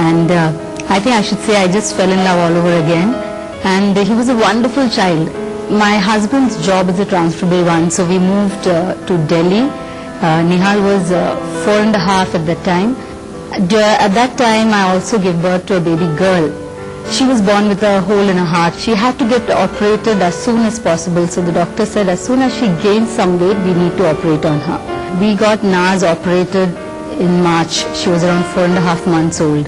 and I think I should say I just fell in love all over again. And he was a wonderful child. My husband's job is a transferable one, so we moved to Delhi. Nihal was 4.5 at that time. At that time, I also gave birth to a baby girl. She was born with a hole in her heart. She had to get operated as soon as possible. So the doctor said as soon as she gains some weight, we need to operate on her. We got Naz operated in March. She was around 4.5 months old.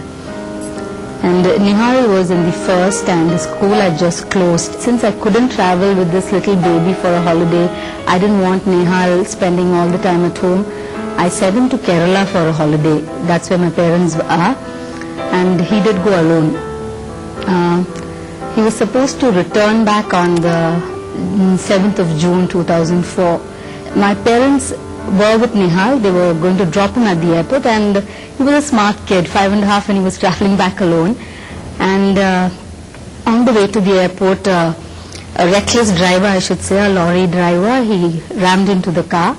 And Nihal was in the first, and the school had just closed. Since I couldn't travel with this little baby for a holiday, I didn't want Nihal spending all the time at home. I sent him to Kerala for a holiday. That's where my parents are. And he did go alone. He was supposed to return back on the 7th of June 2004. My parents were with Nihal. They were going to drop him at the airport, and he was a smart kid, 5.5, and he was traveling back alone. And on the way to the airport, a reckless driver, I should say, a lorry driver, he rammed into the car,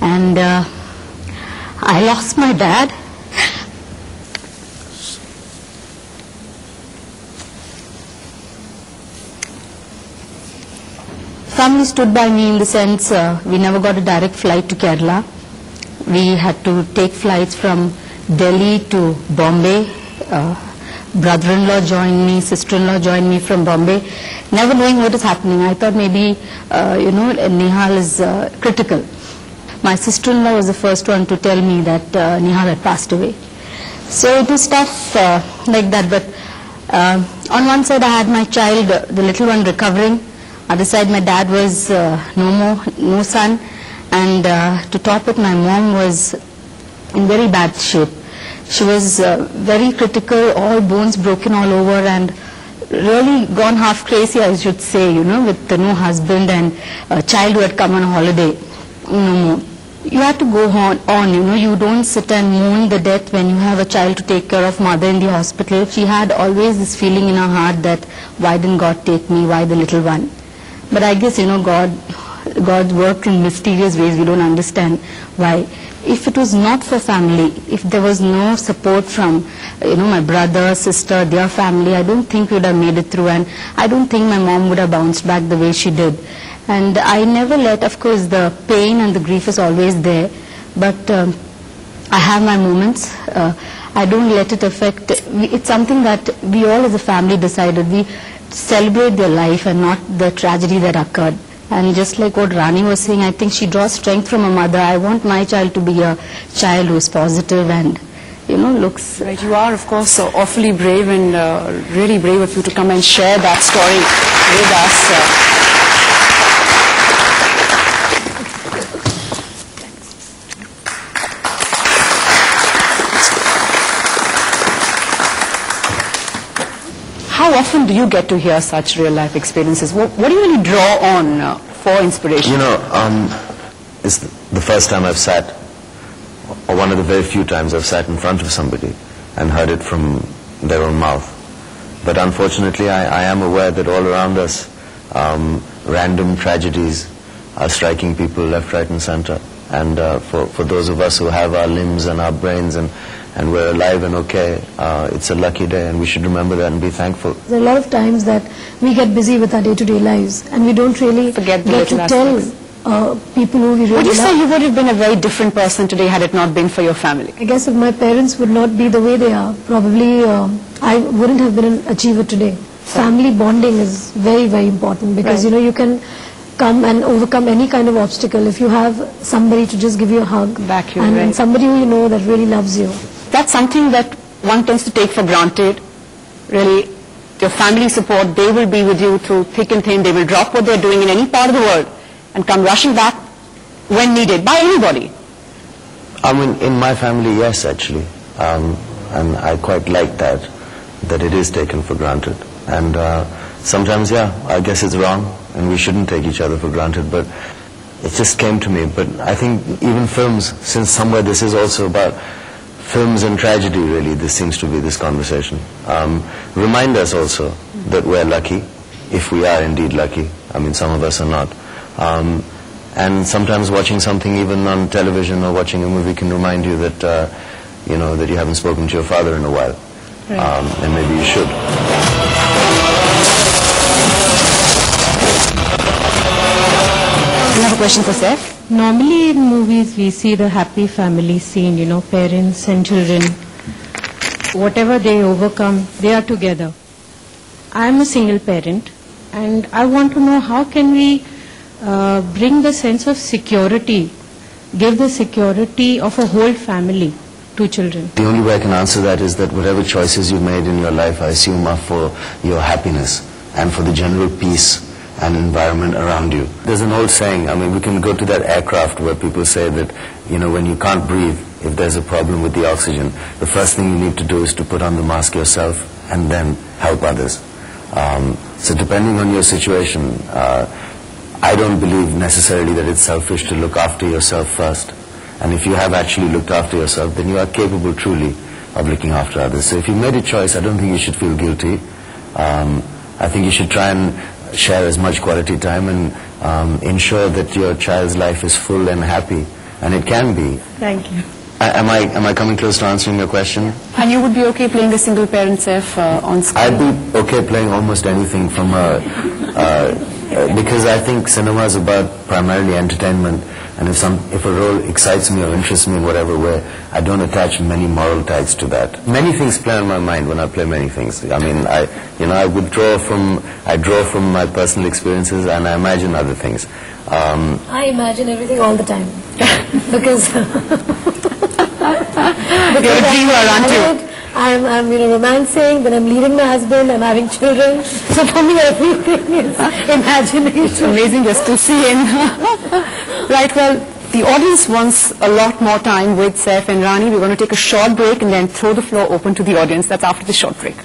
and I lost my dad. Family stood by me in the sense we never got a direct flight to Kerala. We had to take flights from Delhi to Bombay. Brother-in-law joined me, sister-in-law joined me from Bombay, never knowing what is happening. I thought maybe, Nihal is critical. My sister-in-law was the first one to tell me that Nihal had passed away. So it was tough like that, but on one side I had my child, the little one, recovering. Other side my dad was no son, and to top it, my mom was in very bad shape. She was very critical, all bones broken all over, and really gone half crazy, I should say, with the no husband and a child who had come on a holiday. You have to go on, you don't sit and mourn the death when you have a child to take care of, mother in the hospital. She had always this feeling in her heart that why didn't God take me, why the little one? But I guess, God works in mysterious ways. We don't understand why. If it was not for family, if there was no support from, my brother, sister, their family, I don't think we would have made it through, and I don't think my mom would have bounced back the way she did. And I never let, of course, the pain and the grief is always there, but I have my moments. I don't let it affect. It's something that we all as a family decided. We celebrate their life and not the tragedy that occurred. And just like what Rani was saying, I think she draws strength from her mother. I want my child to be a child who is positive and, looks... Right, you are, of course, awfully brave, and really brave of you to come and share that story with us. How often do you get to hear such real-life experiences? What do you really draw on for inspiration? It's the first time I've sat, or one of the very few times I've sat in front of somebody and heard it from their own mouth. But unfortunately, I am aware that all around us, random tragedies are striking people left, right, and center. And for those of us who have our limbs and our brains and we're alive and okay, it's a lucky day, and we should remember that and be thankful. There are a lot of times that we get busy with our day-to-day lives, and we don't really get to tell people who we really love. Would you say you would have been a very different person today had it not been for your family? I guess if my parents would not be the way they are, probably I wouldn't have been an achiever today. Family bonding is very, very important, because you can come and overcome any kind of obstacle if you have somebody to just give you a hug, back you, and somebody who you know that really loves you. That's something that one tends to take for granted. Really, your family support, they will be with you through thick and thin. They will drop what they're doing in any part of the world and come rushing back when needed by anybody. I mean, in my family, yes, actually. And I quite like that it is taken for granted. And sometimes, I guess it's wrong, and we shouldn't take each other for granted, but it just came to me. But I think even films, since somewhere this is also about films and tragedy, really, this seems to be this conversation. Remind us also that we're lucky, if we are indeed lucky. I mean, some of us are not. And sometimes watching something even on television or watching a movie can remind you that, that you haven't spoken to your father in a while. and maybe you should. You have a question for Saif? Normally in movies we see the happy family scene, you know, parents and children. Whatever they overcome, they are together. I am a single parent and I want to know how can we bring the sense of security, give the security of a whole family to children. The only way I can answer that is that whatever choices you've made in your life, I assume are for your happiness and for the general peace and environment around you. There's an old saying, I mean, we can go to that aircraft where people say that, you know, when you can't breathe, if there's a problem with the oxygen, the first thing you need to do is to put on the mask yourself and then help others. So depending on your situation, I don't believe necessarily that it's selfish to look after yourself first. And if you have actually looked after yourself, then you are capable truly of looking after others. So if you made a choice, I don't think you should feel guilty. I think you should try and share as much quality time and ensure that your child's life is full and happy. And it can be. Thank you. Am I coming close to answering your question? And you would be okay playing the single parent Saif on screen? I'd be okay playing almost anything from because I think cinema is about primarily entertainment, and if a role excites me or interests me in whatever way, I don't attach many moral tags to that. Many things play on my mind when I play many things. I mean, I draw from my personal experiences and I imagine other things. I imagine everything all the time because You're a dreamer, aren't you? I'm romancing, then I'm leaving my husband, I'm having children. So for me, everything is imagination. It's amazing just to see him. Right, well, the audience wants a lot more time with Saif and Rani. We're going to take a short break and then throw the floor open to the audience. That's after the short break.